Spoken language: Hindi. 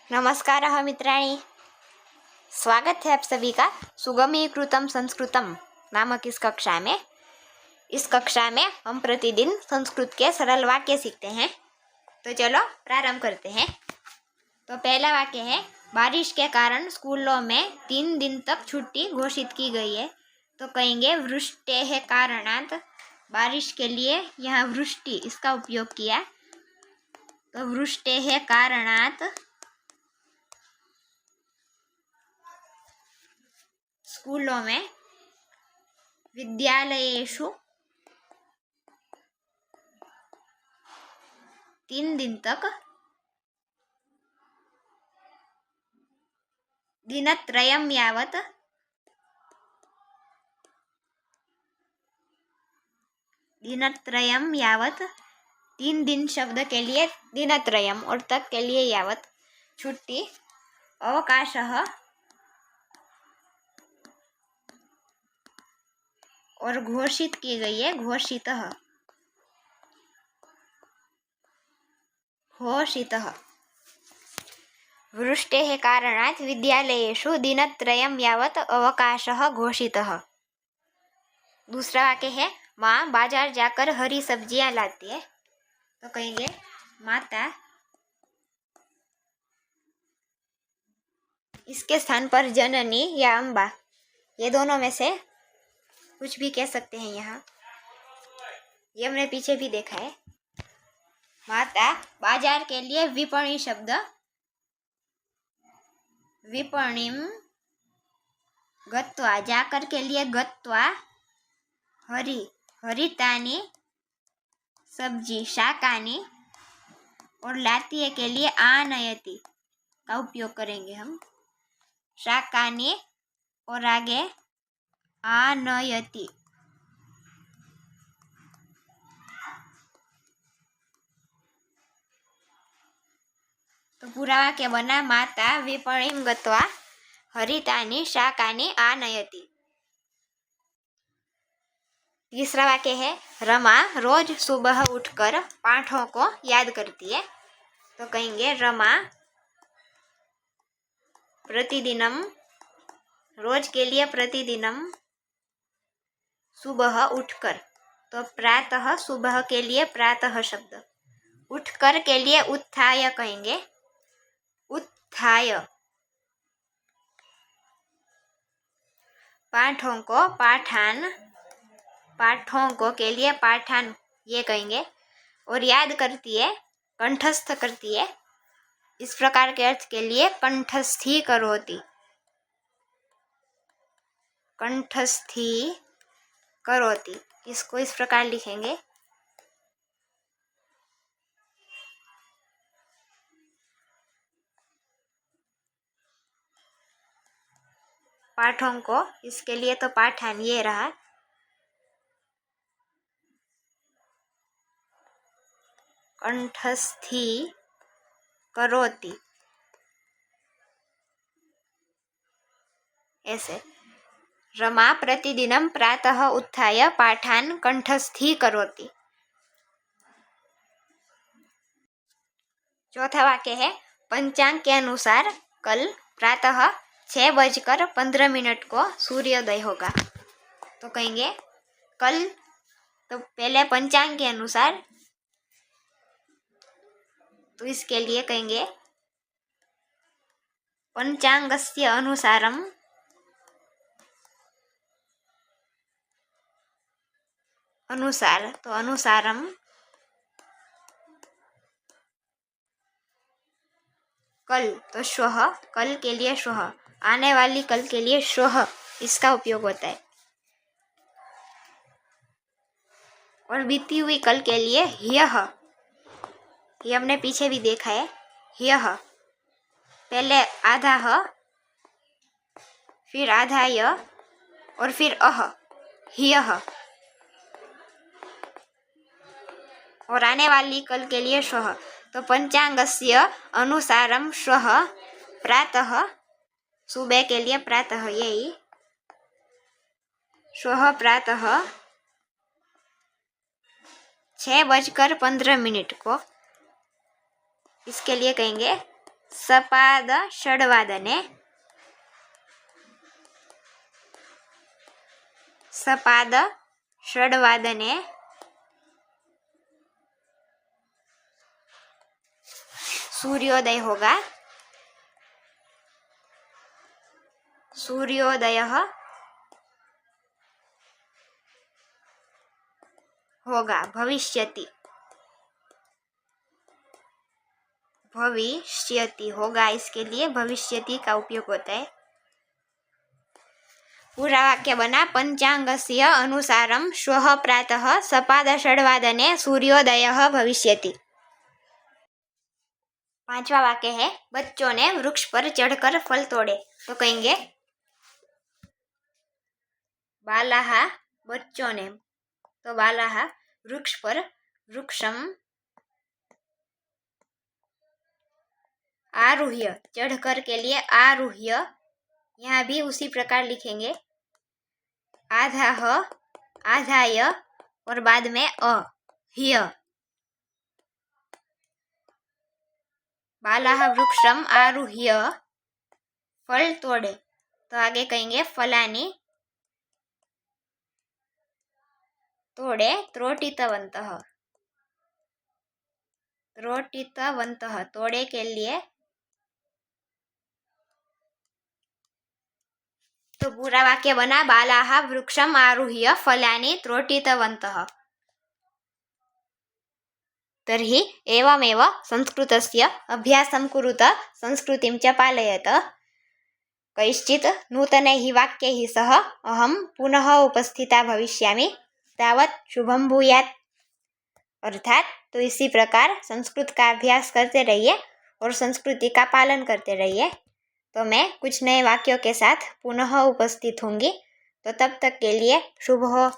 नमस्कारः मित्राणि, स्वागत है आप सभी का सुगमीकृतम संस्कृतम नामक इस कक्षा में। इस कक्षा में हम प्रतिदिन संस्कृत के सरल वाक्य सीखते हैं। तो चलो प्रारंभ करते हैं। तो पहला वाक्य है, बारिश के कारण स्कूलों में 3 दिन तक छुट्टी घोषित की गई है। तो कहेंगे वृष्टेः कारणात्। बारिश के लिए यहाँ वृष्टि इसका उपयोग किया। तो वृष्टेः कारणात् स्कूलों में, विद्यालयेषु 3 दिन तक, दिनत्रयं यावत्, दिनत्रयं यावत्, 3 दिन शब्द के लिए दिनत्रयम और तक के लिए यावत् छुट्टी, अवकाशः और घोषित की गई है घोषितः, घोषितः। वृष्टेः कारणात् विद्यालयेषु दिनत्रयं यावत् अवकाशः घोषितः। दूसरा वाक्य है, माँ बाजार जाकर हरी सब्जियां लाती है। तो कहेंगे माता, इसके स्थान पर जननी या अम्बा, ये दोनों में से कुछ भी कह सकते हैं। यहाँ ये हमने पीछे भी देखा है। माता बाजार के लिए विपणी शब्द, विपणीम गत्वा, जाकर के लिए गत्वा, हरी हरितानी सब्जी शाकानी, और लाती है के लिए आनयति का उपयोग करेंगे हम। शाकानी और आगे आनयति। तो पूरा वाक्य बना, माता विपणीम गत्वा हरितानी शाकानी आनयति। तीसरा वाक्य है, रमा रोज सुबह उठकर पाठों को याद करती है। तो कहेंगे रमा प्रतिदिनम, रोज के लिए प्रतिदिनम, सुबह उठकर, तो प्रातः, सुबह के लिए प्रातः शब्द, उठकर के लिए उत्थाय कहेंगे, उत्थाय। पाठों को पाठान, पाठों को के लिए पाठान ये कहेंगे, और याद करती है, कंठस्थ करती है, इस प्रकार के अर्थ के लिए कंठस्थी करोति, कंठस्थी करोति। इसको इस प्रकार लिखेंगे, पाठों को, इसके लिए तो पाठान ये रहा, कंठस्थी करोति, ऐसे। रमा प्रतिदिनम प्रातः उत्थाय पाठान कंठस्थी करोति। चौथा वाक्य है, पंचांग के अनुसार कल प्रातः 6:15 को सूर्योदय होगा। तो कहेंगे कल, तो पहले पंचांग के अनुसार, तो इसके लिए कहेंगे पंचांगस्य अनुसारम, अनुसार, तो अनुसारम कल, तो श्वः, कल के लिए श्वः, आने वाली कल के लिए श्वः इसका उपयोग होता है। और बीती हुई कल के लिए ह्यः, ये हमने पीछे भी देखा है। ह्यः पहले आधा ह, फिर आधा य, और फिर अह, ह्यः। और आने वाली कल के लिए श्वः, तो पंचांगस्य अनुसारम श्वः प्रातः, सुबह के लिए प्रातः, यही श्वः प्रातः 6:15 को, इसके लिए कहेंगे सपाद षड्वादने सपाद षड्वादने सूर्योदय होगा। सूर्योदयः होगा। भविष्यति भविष्यति होगा, इसके लिए भविष्यति का उपयोग होता है। पूरा वाक्य बना पंचांगस्य अनुसारं श्वः प्रातः सपादषड्वादने सूर्योदयः भविष्यति। पांचवा वाक्य है बच्चों ने वृक्ष पर चढ़कर फल तोड़े। तो कहेंगे बालाः बच्चों ने, तो बालाः वृक्ष पर वृक्षम आरुह्य, चढ़कर के लिए आरुह्य, यहाँ भी उसी प्रकार लिखेंगे आधाह आधाय और बाद में ह्य। बालाः वृक्षम आरुह्य फल तोड़े, तो आगे कहेंगे फलानि तोड़े त्रोटितवन्तः। त्रोटितवन्तः तोड़े के लिए, तो पूरा वाक्य बना बालाः वृक्षम आरुह्य फलानि त्रोटितवन्तः। तर्हि एवमेव संस्कृतस्य अभ्यासं कुरुत संस्कृतिं च पालयत। कैश्चित् नूतनैः वाक्यैः सह अहं पुनः उपस्थिता भविष्यामि, तावत् शुभं भूयात्। अर्थात तो इसी प्रकार संस्कृत का अभ्यास करते रहिए और संस्कृति का पालन करते रहिए। तो मैं कुछ नए वाक्यों के साथ पुनः उपस्थित होंगी। तो तब तक के लिए शुभ हो।